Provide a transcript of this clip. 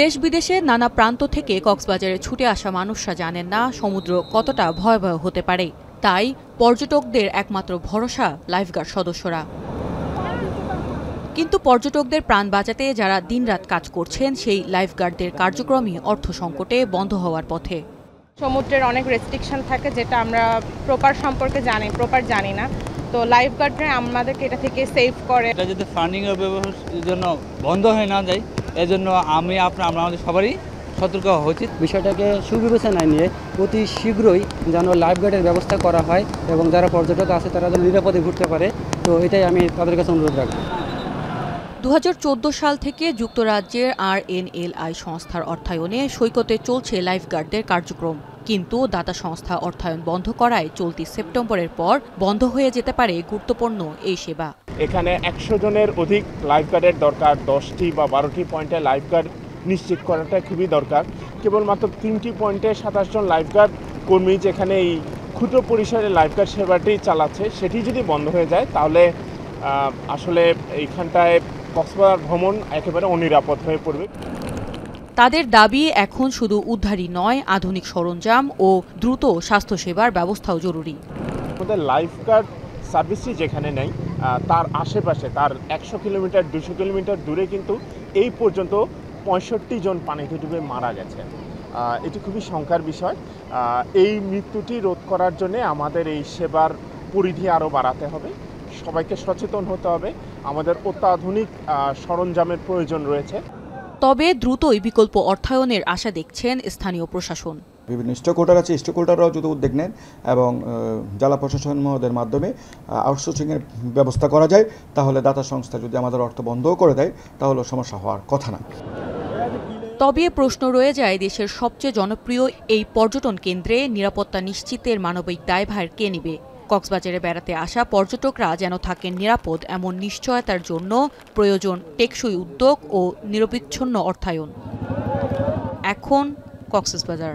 দেশ বিদেশে নানা প্রান্ত থেকে কক্সবাজারে ছুটে আসা মানুষরা জানেন না সমুদ্র কতটা ভয়াবহ হতে পারে। তাই পর্যটকদের একমাত্র ভরসা লাইফগার্ড সদস্যরা। কিন্তু পর্যটকদের প্রাণ বাঁচাতে যারা দিনরাত কাজ করছেন সেই লাইফগার্ডদের কার্যক্রমই অর্থ সংকটে বন্ধ হওয়ার পথে। সমুদ্রের অনেক রেস্ট্রিকশন থাকে যেটা আমরা প্রপার জানি না, তো লাইফগার্ডরা আমাদেরকে এটা থেকে সেভ করে। এটা যদি ফান্ডিং এর ব্যবস্থার জন্য বন্ধ হয়ে না যায়, এজন্য আমরা আমাদের সবারই সতর্ক হওয়া উচিত। বিষয়টাকে সুবিবেচনায় নিয়ে অতি শীঘ্রই যেন লাইফগার্ডের ব্যবস্থা করা হয় এবং যারা পর্যটক আছে তারা যেন নিরাপদে ঘুরতে পারে, তো এটাই আমি তাদের কাছে অনুরোধ রাখব। 2014 সাল থেকে যুক্তরাজ্যের RNLI সংস্থার অর্থায়নে সৈকতে চলছে লাইফগার্ডদের কার্যক্রম, কিন্তু দাতা সংস্থা অর্থায়ন বন্ধ করায় চলতি সেপ্টেম্বরের পর বন্ধ হয়ে যেতে পারে গুরুত্বপূর্ণ এই সেবা। এখানে 100 জনের অধিক লাইফগার্ডের দরকার। 10টি বা 12টি পয়েন্টে লাইফগার্ড নিশ্চিত করাটা খুবই দরকার। কেবলমাত্র 3টি পয়েন্টে 27 জন লাইফগার্ড কর্মী যেখানে এই ক্ষুদ্র পরিসরে লাইফগার্ড সেবাটি চালাচ্ছে, সেটি যদি বন্ধ হয়ে যায় তাহলে আসলে এইখানটায় কক্সবাজার ভ্রমণ একেবারে অনিরাপদ হয়ে পড়বে। তাদের দাবি এখন শুধু উদ্ধারই নয়, আধুনিক সরঞ্জাম ও দ্রুত স্বাস্থ্যসেবার ব্যবস্থাও জরুরি। আমাদের লাইফগার্ড সার্ভিসটি যেখানে নেই তার আশেপাশে, তার 100 কিলোমিটার 200 কিলোমিটার দূরে কিন্তু এই পর্যন্ত 65 জন পানিতে ডুবে মারা গেছে। এটি খুবই শঙ্কার বিষয়। এই মৃত্যুটি রোধ করার জন্য আমাদের এই সেবার পরিধি আরও বাড়াতে হবে, সবাইকে সচেতন হতে হবে। আমাদের অত্যাধুনিক সরঞ্জামের প্রয়োজন রয়েছে। তবে দ্রুতই বিকল্প অর্থায়নের আশা দেখছেন স্থানীয় প্রশাসন। বিভিন্ন স্টক হোল্ডার আছে, স্টক হোল্ডাররাও যদি উদ্যোগ নেন এবং জেলা প্রশাসন মহোদয়ের মাধ্যমে আউটসোর্সিংয়ের ব্যবস্থা করা যায়, তাহলে দাতা সংস্থা যদি আমাদের অর্থ বন্ধও করে দেয় তাহলে সমস্যা হওয়ার কথা না। তবে প্রশ্ন রয়ে যায়, দেশের সবচেয়ে জনপ্রিয় এই পর্যটন কেন্দ্রে নিরাপত্তা নিশ্চিতের মানবিক দায়ভার কে নেবে? কক্সবাজারে বেড়াতে আসা পর্যটকরা যেন থাকেন নিরাপদ, এমন নিশ্চয়তার জন্য প্রয়োজন টেকসই উদ্যোগ ও নিরবিচ্ছিন্ন অর্থায়ন। এখন কক্সবাজার।